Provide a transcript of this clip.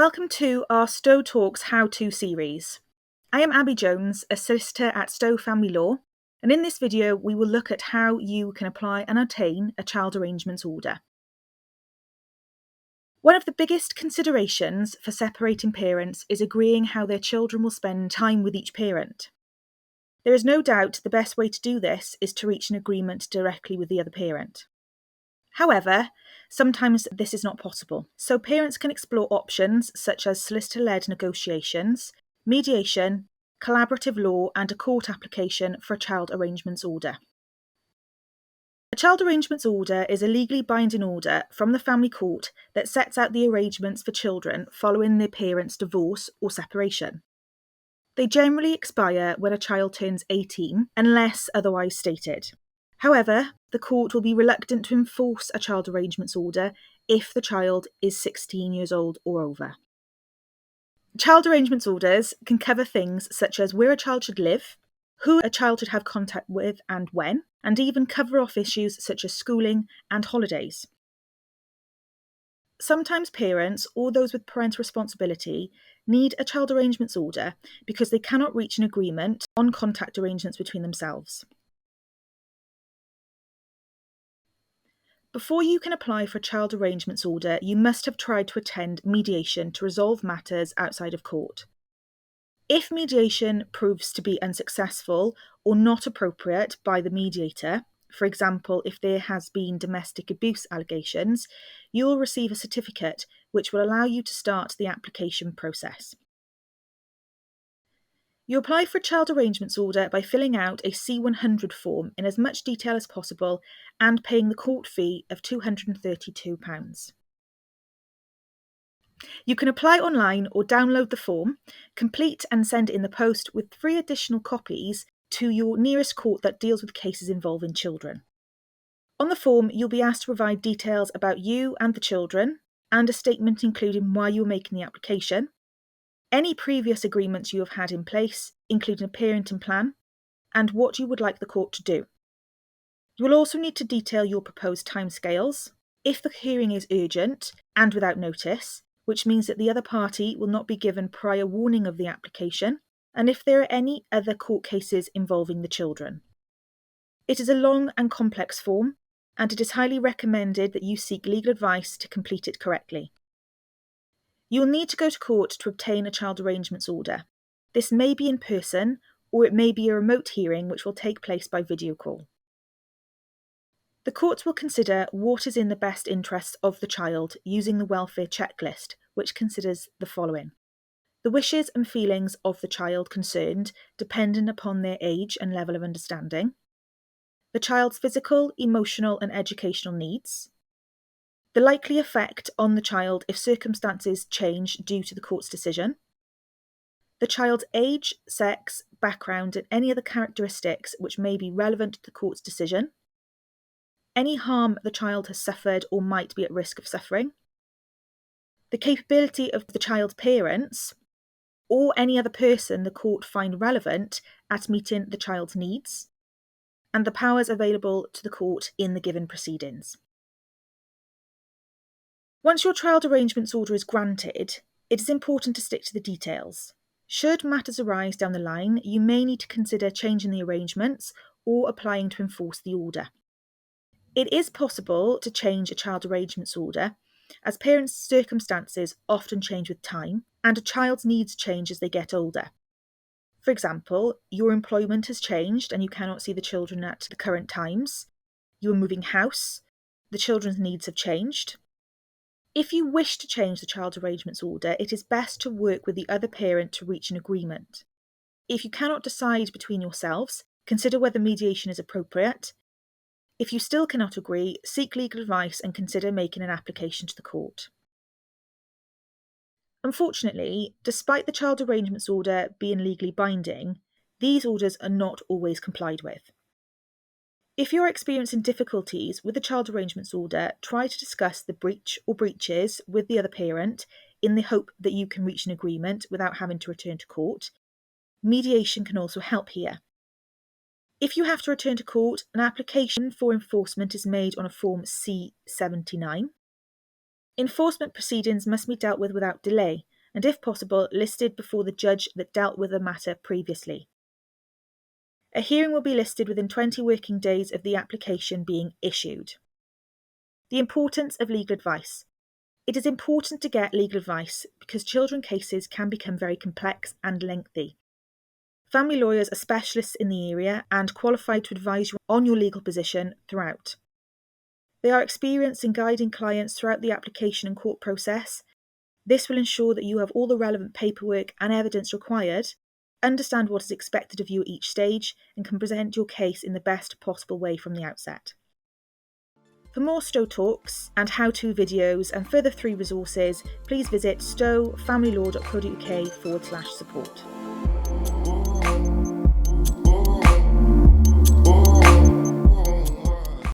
Welcome to our Stowe Talks How-To series. I am Abby Jones, a solicitor at Stowe Family Law, and in this video we will look at how you can apply and obtain a child arrangements order. One of the biggest considerations for separating parents is agreeing how their children will spend time with each parent. There is no doubt the best way to do this is to reach an agreement directly with the other parent. However, sometimes this is not possible, so parents can explore options such as solicitor-led negotiations, mediation, collaborative law, and a court application for a child arrangements order. A child arrangements order is a legally binding order from the family court that sets out the arrangements for children following their parents' divorce or separation. They generally expire when a child turns 18, unless otherwise stated. However, the court will be reluctant to enforce a child arrangements order if the child is 16 years old or over. Child arrangements orders can cover things such as where a child should live, who a child should have contact with and when, and even cover off issues such as schooling and holidays. Sometimes parents, or those with parental responsibility, need a child arrangements order because they cannot reach an agreement on contact arrangements between themselves. Before you can apply for a child arrangements order, you must have tried to attend mediation to resolve matters outside of court. If mediation proves to be unsuccessful or not appropriate by the mediator, for example, if there has been domestic abuse allegations, you will receive a certificate which will allow you to start the application process. You apply for a child arrangements order by filling out a C100 form in as much detail as possible and paying the court fee of £232. You can apply online or download the form, complete and send it in the post with 3 additional copies to your nearest court that deals with cases involving children. On the form, you'll be asked to provide details about you and the children, and a statement including why you're making the application, any previous agreements you have had in place, including a parenting plan, and what you would like the court to do. You will also need to detail your proposed timescales, if the hearing is urgent and without notice, which means that the other party will not be given prior warning of the application, and if there are any other court cases involving the children. It is a long and complex form, and it is highly recommended that you seek legal advice to complete it correctly. You will need to go to court to obtain a child arrangements order. This may be in person, or it may be a remote hearing which will take place by video call. The courts will consider what is in the best interests of the child using the welfare checklist, which considers the following: the wishes and feelings of the child concerned, dependent upon their age and level of understanding, the child's physical, emotional, and educational needs, the likely effect on the child if circumstances change due to the court's decision, the child's age, sex, background, and any other characteristics which may be relevant to the court's decision, any harm the child has suffered or might be at risk of suffering, the capability of the child's parents, or any other person the court find relevant at meeting the child's needs, and the powers available to the court in the given proceedings. Once your child arrangements order is granted, it is important to stick to the details. Should matters arise down the line, you may need to consider changing the arrangements or applying to enforce the order. It is possible to change a child arrangements order, as parents' circumstances often change with time, and a child's needs change as they get older. For example, your employment has changed and you cannot see the children at the current times. You are moving house, the children's needs have changed. If you wish to change the child arrangements order, it is best to work with the other parent to reach an agreement. If you cannot decide between yourselves, consider whether mediation is appropriate. If you still cannot agree, seek legal advice and consider making an application to the court. Unfortunately, despite the child arrangements order being legally binding, these orders are not always complied with. If you're experiencing difficulties with the child arrangements order, try to discuss the breach or breaches with the other parent in the hope that you can reach an agreement without having to return to court. Mediation can also help here. If you have to return to court, an application for enforcement is made on a Form C79. Enforcement proceedings must be dealt with without delay, and if possible, listed before the judge that dealt with the matter previously. A hearing will be listed within 20 working days of the application being issued. The importance of legal advice. It is important to get legal advice because children cases can become very complex and lengthy. Family lawyers are specialists in the area and qualified to advise you on your legal position throughout. They are experienced in guiding clients throughout the application and court process. This will ensure that you have all the relevant paperwork and evidence required, understand what is expected of you at each stage, and can present your case in the best possible way from the outset. For more Stowe talks and how-to videos and further free resources, please visit stowefamilylaw.co.uk/support.